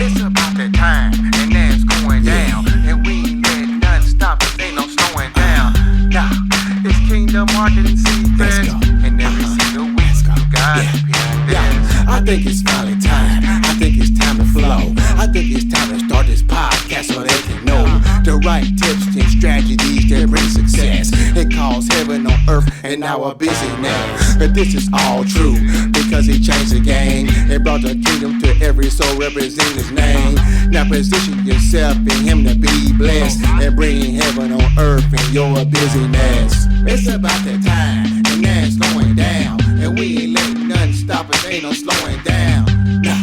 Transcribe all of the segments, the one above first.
It's about that time, and now it's going down. And we ain't letting nothing stop us, ain't no slowing down. Now, it's Kingdom Marketing Secrets. And every single week, you gotta pick this. I think it's finally time. I think it's time to flow. I think it's time to start this podcast so they can know the right tips and strategies that bring success. It calls heaven on earth and our busyness. But this is all true because he changed the game and brought the kingdom to every soul representing his name. Now position yourself in him to be blessed and bring heaven on earth in your busyness. It's about that time and now it's going down. And we ain't letting nothing stop us, ain't no slowing down. Nah,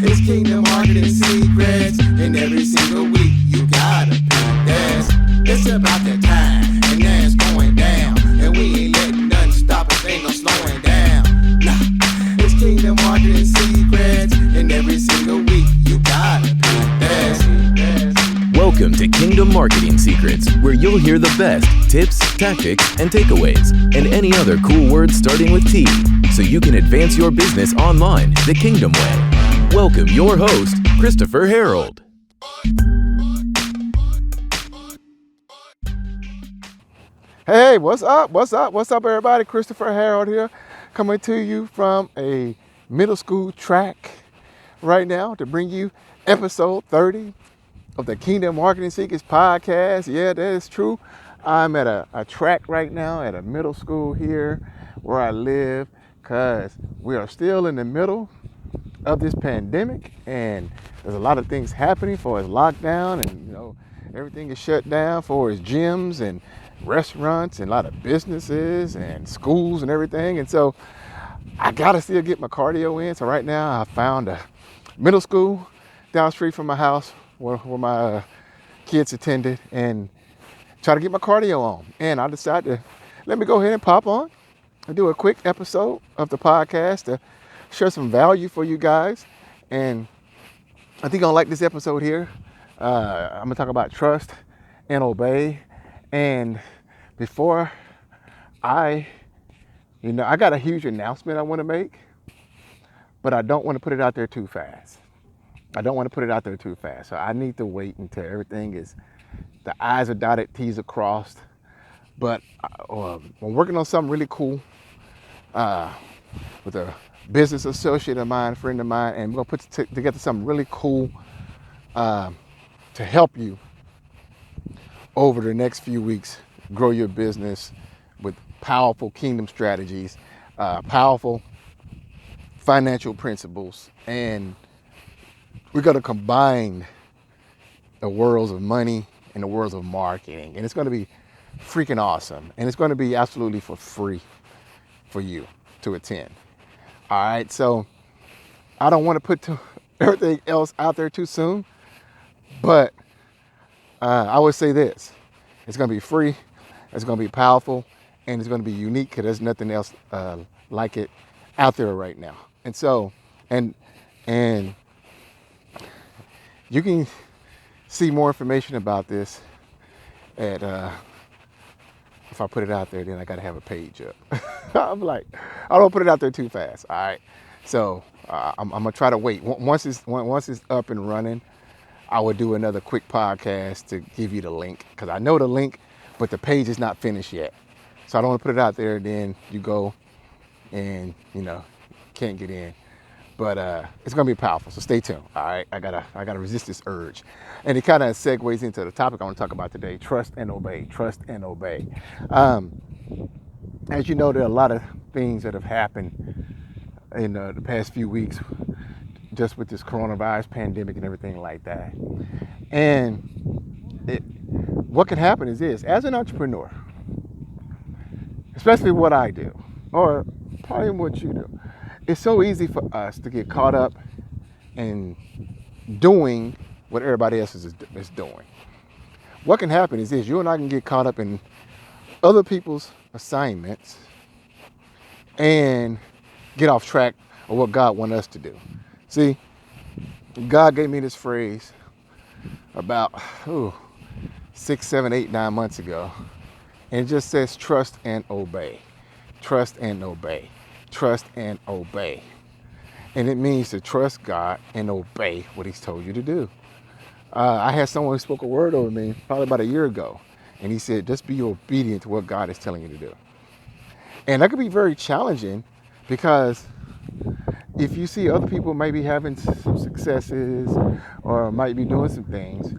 it's Kingdom Marketing Secrets, and every single week you gotta pick this. It's about that time, and now it's going down. And we ain't letting nothing stop us, ain't no slowing down. Nah, it's Kingdom Marketing Secrets, and every single week you gotta pick this. Welcome to Kingdom Marketing Secrets, where you'll hear the best tips, tactics, and takeaways, and any other cool words starting with T, so you can advance your business online the Kingdom way. Welcome your host, Christopher Harold. Hey, what's up? What's up, everybody? Christopher Harold here, coming to you from a middle school track right now to bring you episode 30 of the Kingdom Marketing Secrets podcast. Yeah, that is true. I'm at a track right now at a middle school here where I live because we are still in the middle of this pandemic and there's a lot of things happening for its lockdown and everything is shut down for its gyms and restaurants and a lot of businesses and schools and everything. And so I gotta still get my cardio in. So right now I found a middle school down the street from my house where my kids attended and try to get my cardio on. And I decided to let me go ahead and pop on and do a quick episode of the podcast to share some value for you guys. And I think you're gonna like this episode here. I'm gonna talk about trust and obey. And before I got a huge announcement I want to make, but I don't want to put it out there too fast. So I need to wait until everything is, the I's are dotted, T's are crossed. But I'm working on something really cool with a business associate of mine, friend of mine, and we're going to put together something really cool to help you over the next few weeks grow your business with powerful kingdom strategies, powerful financial principles, and we're going to combine the worlds of money and the worlds of marketing. And it's going to be freaking awesome. And it's going to be absolutely for free for you to attend. All right. So I don't want to put everything else out there too soon. But I would say this. It's going to be free. It's going to be powerful. And it's going to be unique because there's nothing else like it out there right now. And so, and you can see more information about this at, if I put it out there, then I got to have a page up. I'm like, I don't put it out there too fast. All right. So I'm going to try to wait. Once it's up and running, I will do another quick podcast to give you the link because I know the link, but the page is not finished yet. So I don't want to put it out there. Then you go and, can't get in. But it's going to be powerful, so stay tuned, all right? I gotta resist this urge. And it kind of segues into the topic I want to talk about today, trust and obey, As you know, there are a lot of things that have happened in the past few weeks just with this coronavirus pandemic and everything like that. And what can happen is this, as an entrepreneur, especially what I do, or probably what you do, it's so easy for us to get caught up in doing what everybody else is doing. What can happen is this, you and I can get caught up in other people's assignments and get off track of what God wants us to do. See, God gave me this phrase about 6, 7, 8, 9 months ago. And it just says trust and obey. Trust and obey. Trust and obey. And it means to trust God and obey what he's told you to do. I had someone who spoke a word over me probably about a year ago. And he said, just be obedient to what God is telling you to do. And that could be very challenging because if you see other people maybe having some successes or might be doing some things,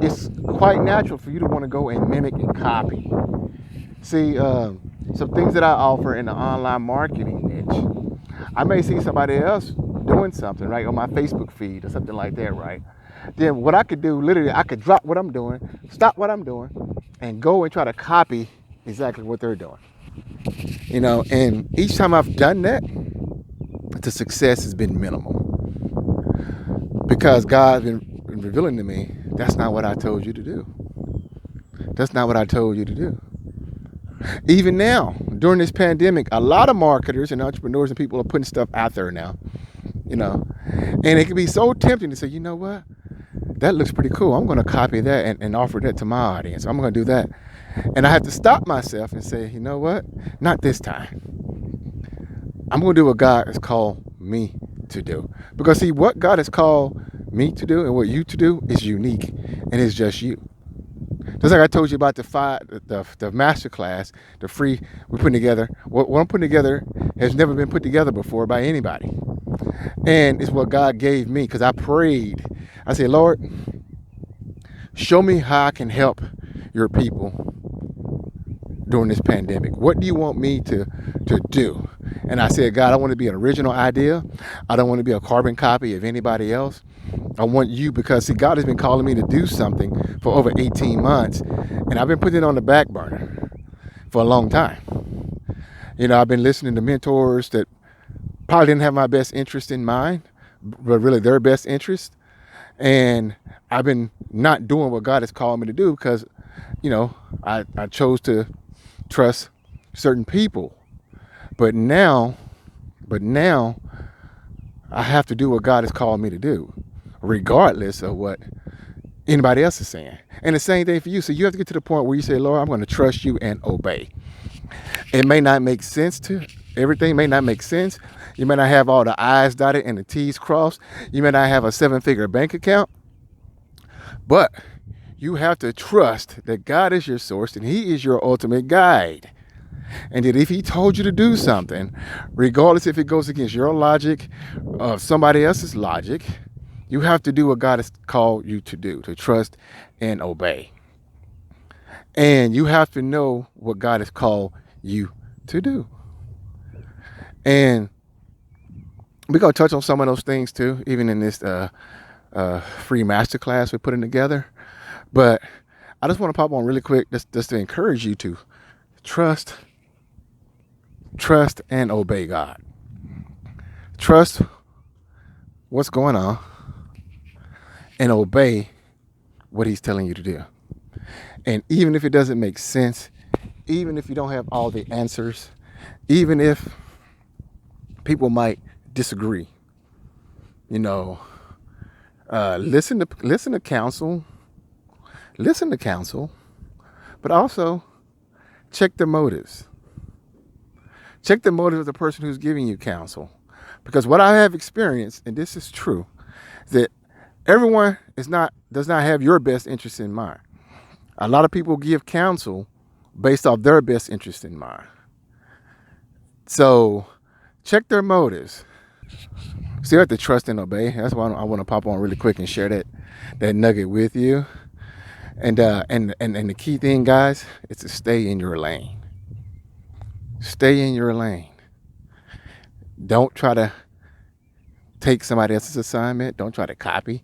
it's quite natural for you to want to go and mimic and copy. See, some things that I offer in the online marketing niche, I may see somebody else doing something, right, on my Facebook feed or something like that, right? Then what I could do, literally, I could drop what I'm doing, stop what I'm doing, and go and try to copy exactly what they're doing. You know, and each time I've done that, the success has been minimal. Because God's been revealing to me, that's not what I told you to do. That's not what I told you to do. Even now, during this pandemic, a lot of marketers and entrepreneurs and people are putting stuff out there now, you know, and it can be so tempting to say, you know what, that looks pretty cool. I'm going to copy that and offer that to my audience. I'm going to do that. And I have to stop myself and say, you know what, not this time. I'm going to do what God has called me to do. Because see, what God has called me to do and what you to do is unique and it's just you. Just like I told you about the masterclass, the free we're putting together. What I'm putting together has never been put together before by anybody. And it's what God gave me because I prayed. I said, Lord, show me how I can help your people during this pandemic. What do you want me to do? And I said, God, I want to be an original idea. I don't want to be a carbon copy of anybody else. I want you because, see, God has been calling me to do something for over 18 months, and I've been putting it on the back burner for a long time. You know, I've been listening to mentors that probably didn't have my best interest in mind, but really their best interest. And I've been not doing what God has called me to do because, you know, I chose to trust certain people. But now I have to do what God has called me to do, regardless of what anybody else is saying. And the same thing for you. So you have to get to the point where you say, Lord, I'm going to trust you and obey. It may not make sense everything may not make sense. You may not have all the I's dotted and the T's crossed. You may not have a 7-figure bank account. But you have to trust that God is your source and he is your ultimate guide. And that if he told you to do something, regardless if it goes against your logic or somebody else's logic, you have to do what God has called you to do, to trust and obey. And you have to know what God has called you to do. And we're going to touch on some of those things too, even in this free masterclass we're putting together. But I just want to pop on really quick just to encourage you to trust and obey God. Trust what's going on and obey what he's telling you to do. And even if it doesn't make sense, even if you don't have all the answers, even if people might disagree, you know, listen to counsel, but also check the motives. Check the motive of the person who's giving you counsel. Because what I have experienced, and this is true, that everyone does not have your best interest in mind. A lot of people give counsel based off their best interest in mind. So check their motives. So you have to trust and obey. That's why I want to pop on really quick and share that nugget with you. And the key thing, guys, is to stay in your lane. Stay in your lane. Don't try to take somebody else's assignment. Don't try to copy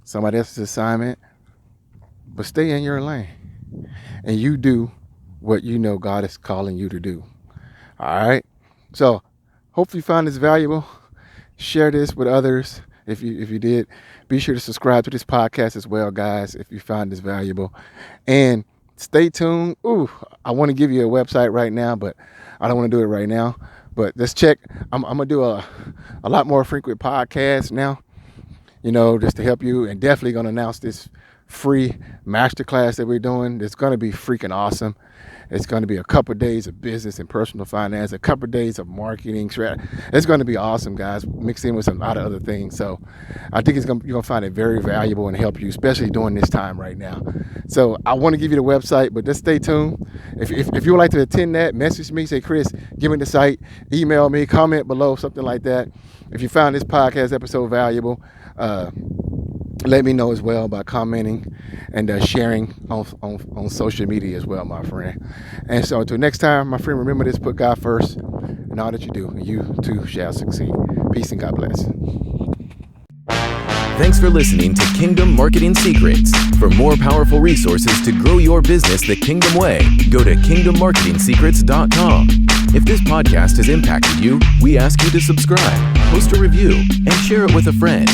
somebody else's assignment. But stay in your lane. And you do what you know God is calling you to do. All right? So hopefully you found this valuable. Share this with others. If you did, be sure to subscribe to this podcast as well, guys, if you found this valuable. And stay tuned. I want to give you a website right now, but I don't want to do it right now. But let's check. I'm going to do a lot more frequent podcasts now, you know, just to help you. And definitely going to announce this free masterclass that we're doing. It's going to be freaking awesome. It's going to be a couple of days of business and personal finance, a couple of days of marketing. It's going to be awesome, guys, mixed in with a lot of other things. So I think you're going to find it very valuable and help you, especially during this time right now. So I want to give you the website, but just stay tuned. If you would like to attend that, message me, say, Chris, give me the site, email me, comment below, something like that. If you found this podcast episode valuable, let me know as well by commenting and sharing on social media as well, my friend. And so until next time, my friend, remember this: put God first in all that you do, and you too shall succeed. Peace and God bless. Thanks for listening to Kingdom Marketing Secrets. For more powerful resources to grow your business the Kingdom way, go to kingdommarketingsecrets.com. If this podcast has impacted you, we ask you to subscribe, post a review, and share it with a friend.